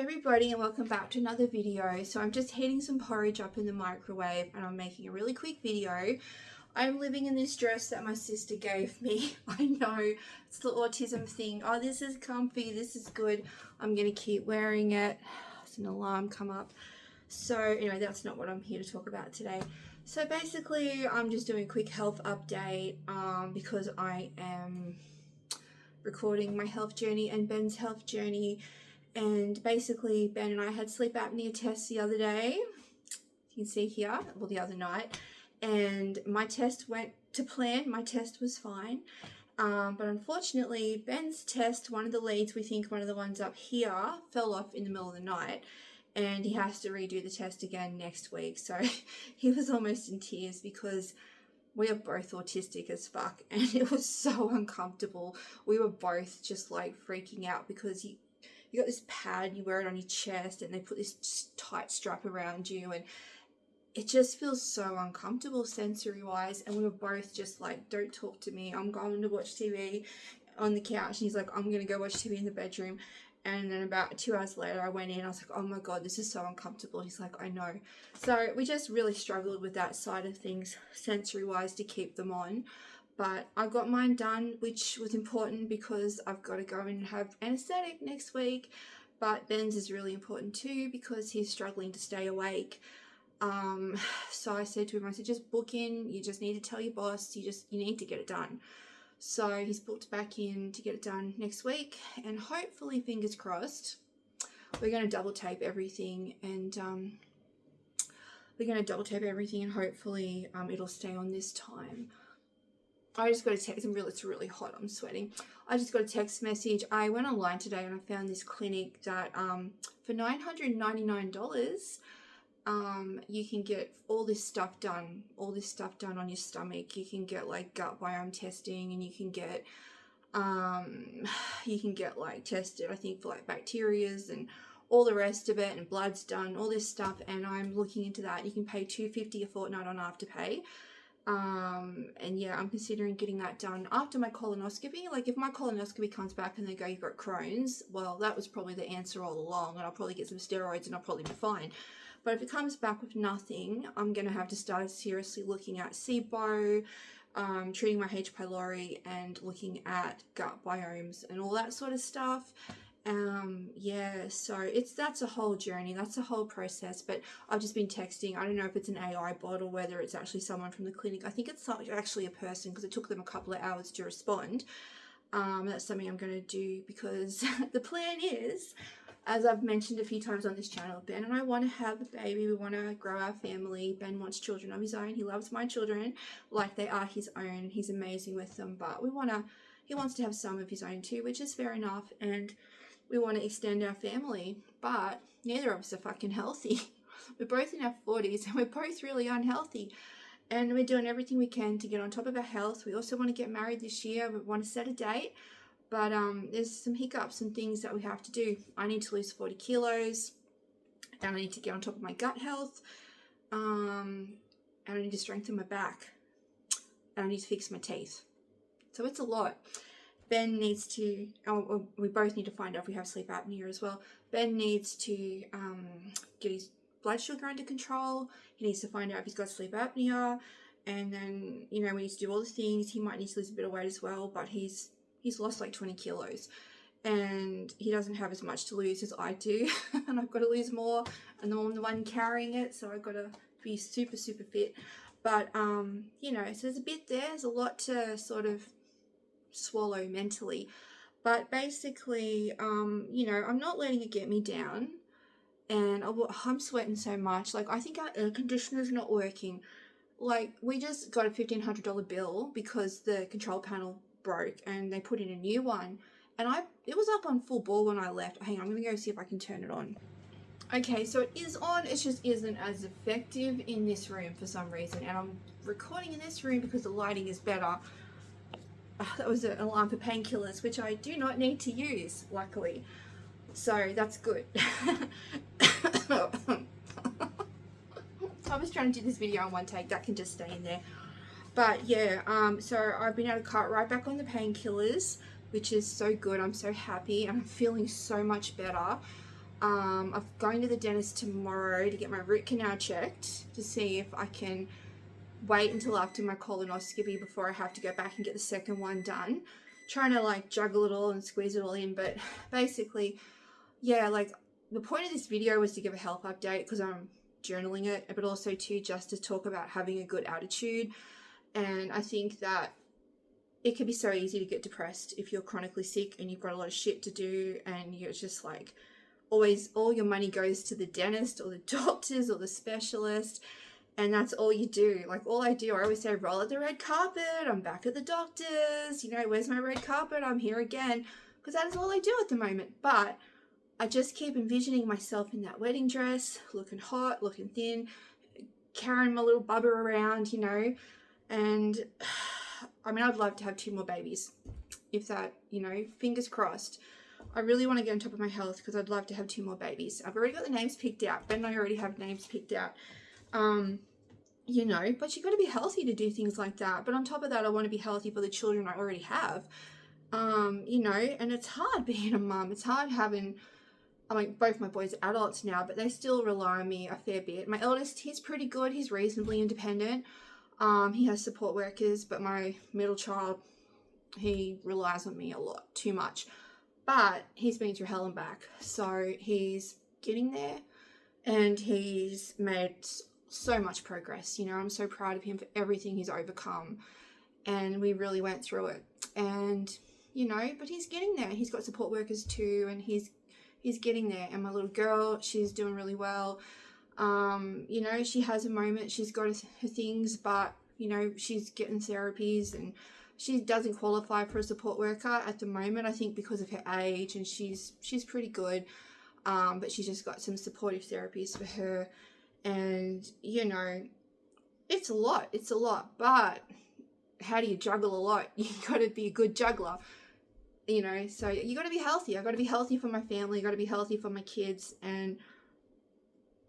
everybody, and welcome back to another video. So I'm just heating some porridge up in the microwave and I'm making a really quick video. I'm living in this dress that my sister gave me. I know, it's the autism thing. Oh, this is comfy, this is good. I'm gonna keep wearing it. There's an alarm come up. So anyway, that's not what I'm here to talk about today. So basically I'm just doing a quick health update because I am recording my health journey and Ben's health journey. And basically Ben and I had sleep apnea tests the other day, you can see here, well the other night, and my test went to plan. My test was fine, but unfortunately Ben's test, one of the leads, we think one of the ones up here, fell off in the middle of the night and he has to redo the test again next week. So he was almost in tears because we are both autistic as fuck and it was so uncomfortable. We were both just like freaking out because you got this pad, you wear it on your chest and they put this tight strap around you and it just feels so uncomfortable sensory wise. And we were both just like, don't talk to me, I'm going to watch TV on the couch. And he's like, I'm going to go watch TV in the bedroom. And then about 2 hours later I went in, I was like, oh my God, this is so uncomfortable. He's like, I know. So we just really struggled with that side of things sensory wise to keep them on. But I got mine done, which was important because I've got to go and have anesthetic next week. But Ben's is really important too because he's struggling to stay awake. So I said to him, I said, just book in. You just need to tell your boss. You need to get it done. So he's booked back in to get it done next week. And hopefully, fingers crossed, we're going to double tape everything and hopefully it'll stay on this time. I just got a text, it's really hot, I'm sweating. I just got a text message. I went online today and I found this clinic that for $999, you can get all this stuff done on your stomach. You can get like gut biome testing and you can get like tested, I think, for like bacterias and all the rest of it, and blood's done, all this stuff. And I'm looking into that. You can pay $250 a fortnight on Afterpay. And yeah, I'm considering getting that done after my colonoscopy. Like if my colonoscopy comes back and they go, you've got Crohn's, well, that was probably the answer all along, and I'll probably get some steroids and I'll probably be fine. But if it comes back with nothing, I'm going to have to start seriously looking at SIBO, treating my H. pylori and looking at gut biomes and all that sort of stuff. Yeah, so that's a whole journey, that's a whole process. But I've just been texting. I don't know if it's an AI bot or whether it's actually someone from the clinic. I think it's actually a person because it took them a couple of hours to respond. That's something I'm going to do because the plan is, as I've mentioned a few times on this channel, Ben and I want to have a baby. We want to grow our family. Ben wants children of his own. He loves my children like they are his own. He's amazing with them, but he wants to have some of his own too, which is fair enough. And we want to extend our family, but neither of us are fucking healthy. We're both in our 40s and we're both really unhealthy. And we're doing everything we can to get on top of our health. We also want to get married this year. We want to set a date. But there's some hiccups and things that we have to do. I need to lose 40 kilos. And I need to get on top of my gut health. And I need to strengthen my back. And I need to fix my teeth. So it's a lot. Ben needs to, we both need to find out if we have sleep apnea as well. Ben needs to get his blood sugar under control. He needs to find out if he's got sleep apnea. And then, we need to do all the things. He might need to lose a bit of weight as well, but he's lost like 20 kilos. And he doesn't have as much to lose as I do. And I've got to lose more. And I'm the one carrying it, so I've got to be super, super fit. But, so there's a bit there. There's a lot to sort of swallow mentally, but basically I'm not letting it get me down, and I'm sweating so much. Like I think our air conditioner's not working. Like we just got a $1,500 bill because the control panel broke and they put in a new one, and it was up on full bore when I left. Hang on, I'm gonna go see if I can turn it on. Okay, so it is on. It just isn't as effective in this room for some reason, and I'm recording in this room because the lighting is better. That was an alarm for painkillers, which I do not need to use, luckily. So that's good. I was trying to do this video on one take. That can just stay in there. But yeah, so I've been able to cut right back on the painkillers, which is so good. I'm so happy and I'm feeling so much better. I'm going to the dentist tomorrow to get my root canal checked to see if I can wait until after my colonoscopy before I have to go back and get the second one done. Trying to like juggle it all and squeeze it all in, but basically, yeah, like the point of this video was to give a health update because I'm journaling it, but also too just to talk about having a good attitude. And I think that it can be so easy to get depressed if you're chronically sick and you've got a lot of shit to do and you're just like always, all your money goes to the dentist or the doctors or the specialist, and that's all you do. Like all I do, I always say, roll out the red carpet, I'm back at the doctors, you know, where's my red carpet, I'm here again, because that is all I do at the moment. But I just keep envisioning myself in that wedding dress, looking hot, looking thin, carrying my little bubba around, you know. And I mean, I'd love to have 2 more babies, if that, you know, fingers crossed. I really want to get on top of my health because I'd love to have 2 more babies. I've already got the names picked out. Ben and I already have names picked out. You know, but you got to be healthy to do things like that. But on top of that, I want to be healthy for the children I already have. You know, and it's hard being a mum. It's hard having, I mean, both my boys are adults now, but they still rely on me a fair bit. My eldest, he's pretty good. He's reasonably independent. He has support workers, but my middle child, he relies on me a lot, too much. But he's been through hell and back. So he's getting there and he's made so much progress. You know, I'm so proud of him for everything he's overcome. And we really went through it. And, you know, but he's getting there. He's got support workers too, and he's getting there. And my little girl, she's doing really well. You know, she has a moment, she's got her things, but, you know, she's getting therapies and she doesn't qualify for a support worker at the moment, I think because of her age, and she's pretty good. But she's just got some supportive therapies for her. And, you know, it's a lot, but how do you juggle a lot? You got to be a good juggler, you know, so you got to be healthy. I got to be healthy for my family, I got to be healthy for my kids, and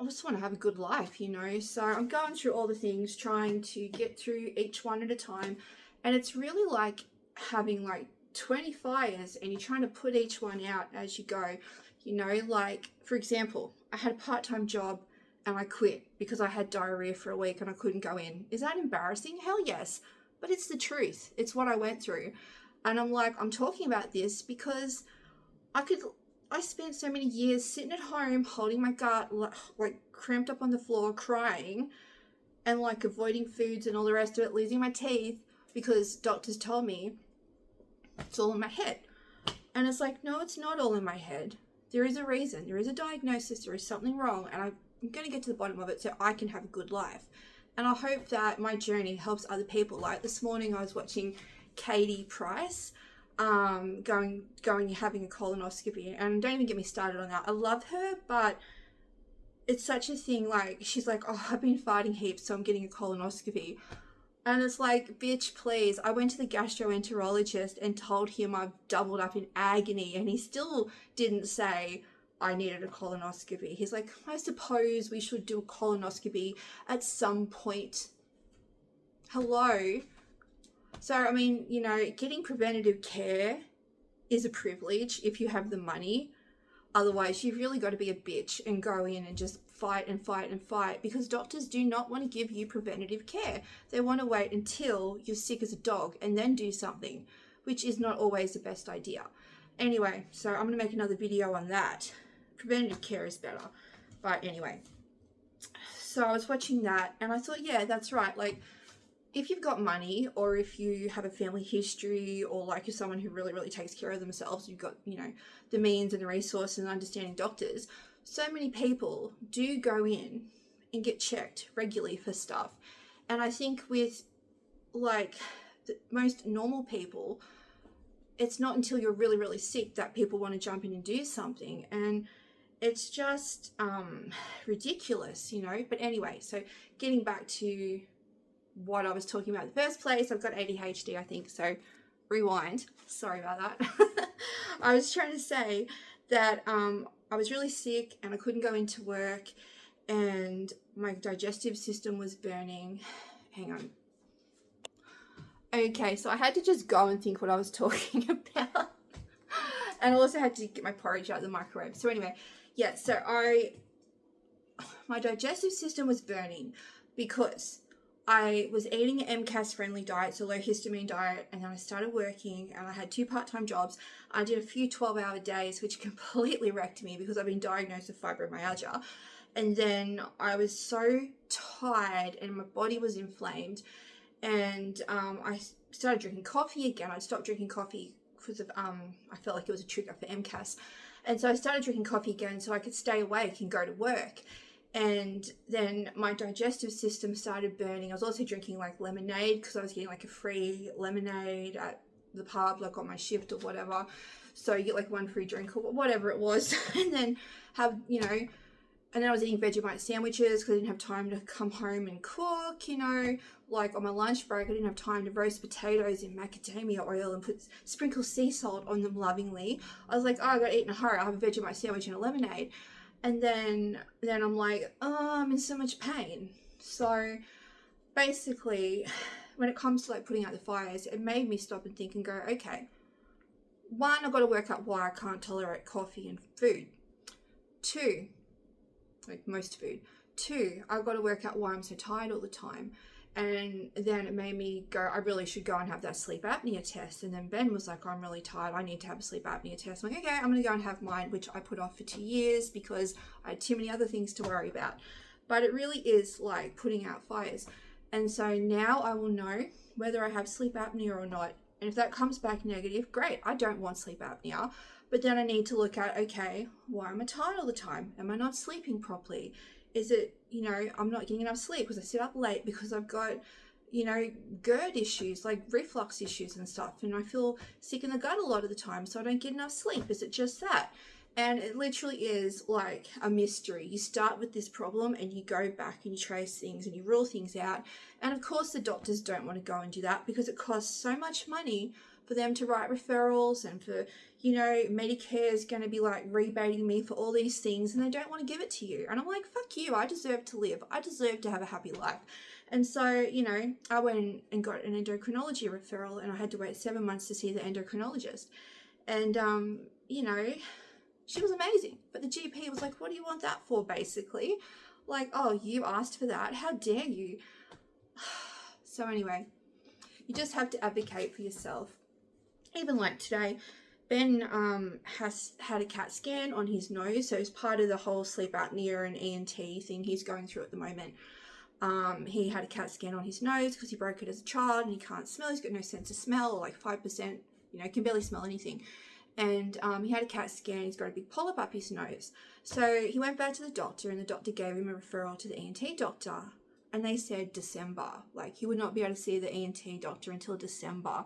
I just want to have a good life, you know. So I'm going through all the things, trying to get through each one at a time. And it's really like having like 20 fires and you're trying to put each one out as you go, you know. Like, for example, I had a part-time job and I quit because I had diarrhea for a week and I couldn't go in. Is that embarrassing? Hell yes. But it's the truth. It's what I went through. And I'm like, I'm talking about this because I spent so many years sitting at home holding my gut, like cramped up on the floor, crying, and like avoiding foods and all the rest of it, losing my teeth because doctors told me it's all in my head. And it's like, no, it's not all in my head. There is a reason. There is a diagnosis. There is something wrong. And I'm going to get to the bottom of it so I can have a good life. And I hope that my journey helps other people. Like this morning I was watching Katie Price having a colonoscopy, and don't even get me started on that. I love her, but it's such a thing. Like, she's like, oh, I've been fighting heaps, so I'm getting a colonoscopy. And it's like, bitch, please. I went to the gastroenterologist and told him I've doubled up in agony, and he still didn't say I needed a colonoscopy. He's like, I suppose we should do a colonoscopy at some point. Hello? So, I mean, you know, getting preventative care is a privilege if you have the money. Otherwise, you've really got to be a bitch and go in and just fight and fight and fight, because doctors do not want to give you preventative care. They want to wait until you're sick as a dog and then do something, which is not always the best idea. Anyway, so I'm going to make another video on that. Preventative care is better. But anyway, so I was watching that and I thought, yeah, that's right. Like, if you've got money, or if you have a family history, or like you're someone who really, really takes care of themselves, you've got, you know, the means and the resources and understanding doctors, so many people do go in and get checked regularly for stuff. And I think with like most normal people, it's not until you're really, really sick that people want to jump in and do something. And it's just ridiculous, you know. But anyway, so getting back to what I was talking about in the first place, I've got ADHD, I think, so rewind. Sorry about that. I was trying to say that I was really sick and I couldn't go into work and my digestive system was burning. Hang on. Okay, so I had to just go and think what I was talking about. And I also had to get my porridge out of the microwave. So anyway, Yeah, so my digestive system was burning because I was eating an MCAS friendly diet, so low histamine diet, and then I started working and I had 2 part-time jobs. I did a few 12-hour days, which completely wrecked me because I've been diagnosed with fibromyalgia. And then I was so tired and my body was inflamed, and I started drinking coffee again. I stopped drinking coffee because of I felt like it was a trigger for MCAS. And so I started drinking coffee again so I could stay awake and go to work. And then my digestive system started burning. I was also drinking like lemonade because I was getting like a free lemonade at the pub, like on my shift or whatever. So you get like 1 free drink or whatever it was. And then and then I was eating Vegemite sandwiches because I didn't have time to come home and cook, like on my lunch break. I didn't have time to roast potatoes in macadamia oil and sprinkle sea salt on them lovingly. I was like, oh, I got to eat in a hurry. I'll have a Vegemite sandwich and a lemonade. And then I'm like, oh, I'm in so much pain. So basically, when it comes to like putting out the fires, it made me stop and think and go, okay, 1, I've got to work out why I can't tolerate coffee and food. 2, like most food. 2, I've got to work out why I'm so tired all the time. And then it made me go, I really should go and have that sleep apnea test. And then Ben was like, I'm really tired. I need to have a sleep apnea test. I'm like, okay, I'm going to go and have mine, which I put off for 2 years because I had too many other things to worry about. But it really is like putting out fires. And so now I will know whether I have sleep apnea or not. And if that comes back negative, great. I don't want sleep apnea. But then I need to look at, okay, why am I tired all the time? Am I not sleeping properly? Is it, I'm not getting enough sleep because I sit up late because I've got, GERD issues, like reflux issues and stuff. And I feel sick in the gut a lot of the time, so I don't get enough sleep. Is it just that? And it literally is like a mystery. You start with this problem and you go back and you trace things and you rule things out. And of course the doctors don't want to go and do that because it costs so much money for them to write referrals and for, Medicare is going to be like rebating me for all these things and they don't want to give it to you. And I'm like, fuck you. I deserve to live. I deserve to have a happy life. And so, I went and got an endocrinology referral and I had to wait 7 months to see the endocrinologist. And, she was amazing. But the GP was like, what do you want that for, basically? Like, oh, you asked for that. How dare you? So anyway, you just have to advocate for yourself. Even like today, Ben has had a CAT scan on his nose. So it's part of the whole sleep apnea and ENT thing he's going through at the moment. He had a CAT scan on his nose because he broke it as a child and he can't smell. He's got no sense of smell, or like 5%, can barely smell anything. And he had a CAT scan. He's got a big polyp up his nose. So he went back to the doctor and the doctor gave him a referral to the ENT doctor. And they said December. Like, he would not be able to see the ENT doctor until December.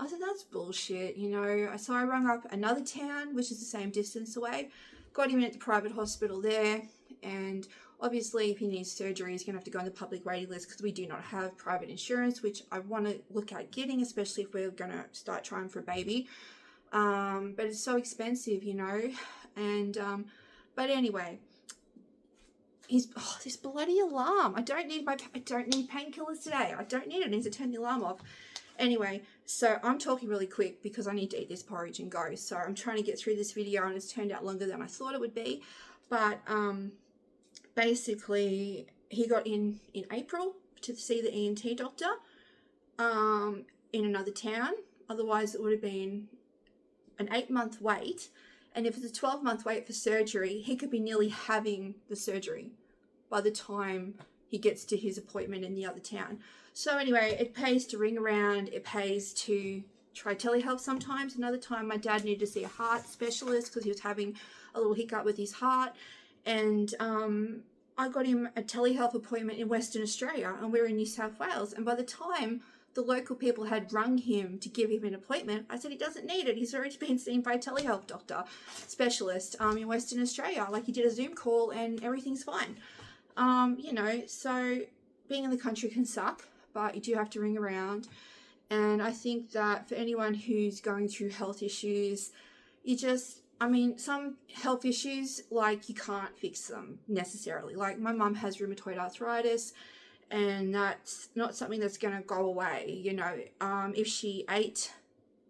I said, that's bullshit, So I rang up another town, which is the same distance away, got him in at the private hospital there. And obviously, if he needs surgery, he's going to have to go on the public waiting list because we do not have private insurance, which I want to look at getting, especially if we're going to start trying for a baby. But it's so expensive, and but anyway, this bloody alarm. I don't need painkillers today. I don't need it. I need to turn the alarm off. Anyway, so I'm talking really quick because I need to eat this porridge and go. So I'm trying to get through this video and it's turned out longer than I thought it would be. But basically he got in April to see the ENT doctor in another town. Otherwise it would have been an 8-month wait. And if it's a 12-month wait for surgery, he could be nearly having the surgery by the time he gets to his appointment in the other town. So anyway, it pays to ring around. It pays to try telehealth sometimes. Another time my dad needed to see a heart specialist because he was having a little hiccup with his heart. And I got him a telehealth appointment in Western Australia and we're in New South Wales. And by the time the local people had rung him to give him an appointment, I said he doesn't need it. He's already been seen by a telehealth doctor specialist in Western Australia. Like, he did a Zoom call and everything's fine. So being in the country can suck, but you do have to ring around. And I think that for anyone who's going through health issues, some health issues, like, you can't fix them necessarily. Like, my mum has rheumatoid arthritis, and that's not something that's going to go away. If she ate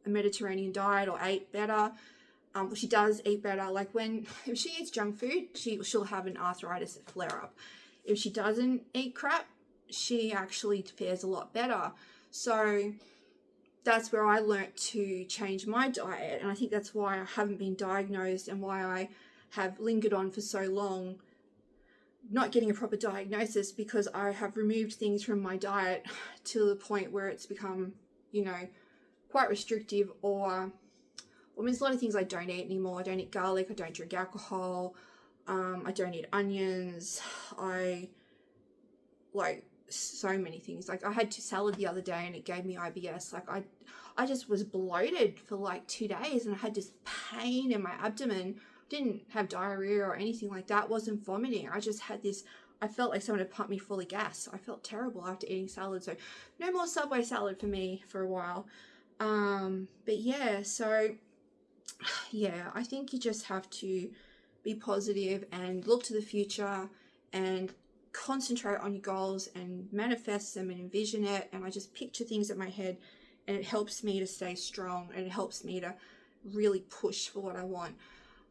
a Mediterranean diet or ate better, She does eat better. Like if she eats junk food, she'll have an arthritis flare up. If she doesn't eat crap, she actually fares a lot better. So that's where I learnt to change my diet, and I think that's why I haven't been diagnosed and why I have lingered on for so long not getting a proper diagnosis, because I have removed things from my diet to the point where it's become, quite restrictive, or there's a lot of things I don't eat anymore. I don't eat garlic, I don't drink alcohol, I don't eat onions, I like so many things. Like I had salad the other day and it gave me IBS. Like I just was bloated for like 2 days and I had this pain in my abdomen. Didn't have diarrhea or anything like that, wasn't vomiting. I just had this, I felt like someone had pumped me full of gas. I felt terrible after eating salad. So no more Subway salad for me for a while. But yeah, so yeah, I think you just have to be positive and look to the future and concentrate on your goals and manifest them and envision it. And I just picture things in my head, and it helps me to stay strong, and it helps me to really push for what I want.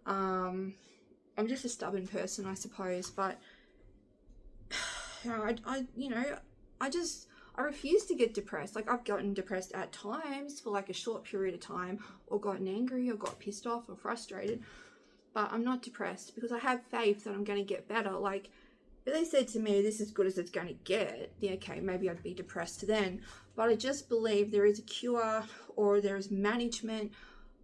I'm just a stubborn person, I suppose, but I refuse to get depressed. Like I've gotten depressed at times for like a short period of time, or gotten angry, or got pissed off or frustrated, but I'm not depressed because I have faith that I'm going to get better. Like if they said to me, this is as good as it's going to get, yeah, okay, maybe I'd be depressed then, but I just believe there is a cure, or there is management.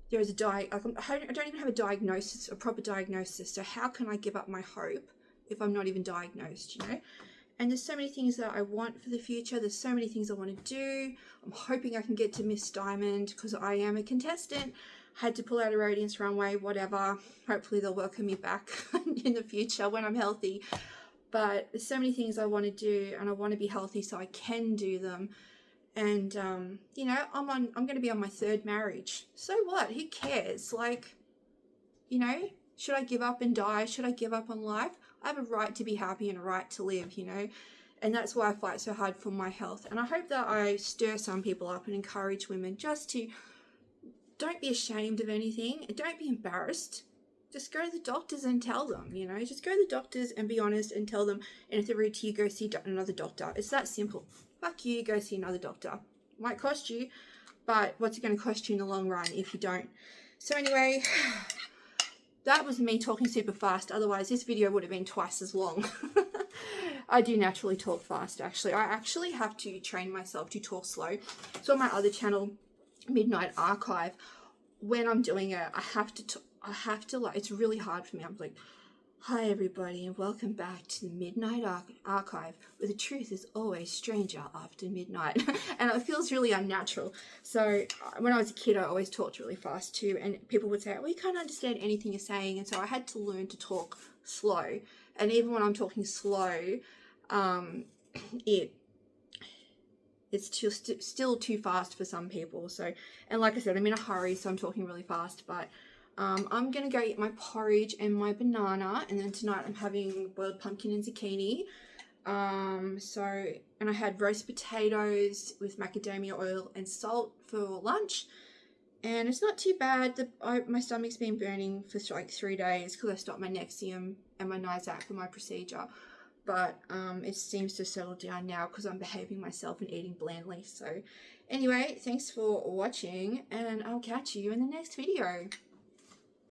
There is I don't even have a diagnosis, a proper diagnosis. So how can I give up my hope if I'm not even diagnosed, And there's so many things that I want for the future. There's so many things I want to do. I'm hoping I can get to Miss Diamond because I am a contestant. Had to pull out a Radiance Runway, whatever. Hopefully they'll welcome me back in the future when I'm healthy. But there's so many things I want to do, and I want to be healthy so I can do them. And, I'm going to be on my 3rd marriage. So what? Who cares? Like, should I give up and die? Should I give up on life? I have a right to be happy and a right to live, And that's why I fight so hard for my health. And I hope that I stir some people up and encourage women just to don't be ashamed of anything. And don't be embarrassed. Just go to the doctors and tell them, Just go to the doctors and be honest and tell them. And if they're rude to you, go see another doctor. It's that simple. Fuck you, go see another doctor. Might cost you, but what's it going to cost you in the long run if you don't? So anyway, that was me talking super fast. Otherwise, this video would have been twice as long. I do naturally talk fast, actually. I actually have to train myself to talk slow. So on my other channel, Midnight Archive, when I'm doing it, I have to like, it's really hard for me. I'm like, hi everybody, and welcome back to the Midnight Archive, where the truth is always stranger after midnight. And it feels really unnatural. So when I was a kid, I always talked really fast too, and people would say, we can't understand anything you're saying. And so I had to learn to talk slow. And even when I'm talking slow, it's just still too fast for some people. So, and like I said, I'm in a hurry, so I'm talking really fast, but I'm going to go eat my porridge and my banana, and then tonight I'm having boiled pumpkin and zucchini. And I had roast potatoes with macadamia oil and salt for lunch, and it's not too bad. My stomach's been burning for like 3 days because I stopped my Nexium and my Nyzac for my procedure, but it seems to settle down now because I'm behaving myself and eating blandly. So anyway, thanks for watching, and I'll catch you in the next video.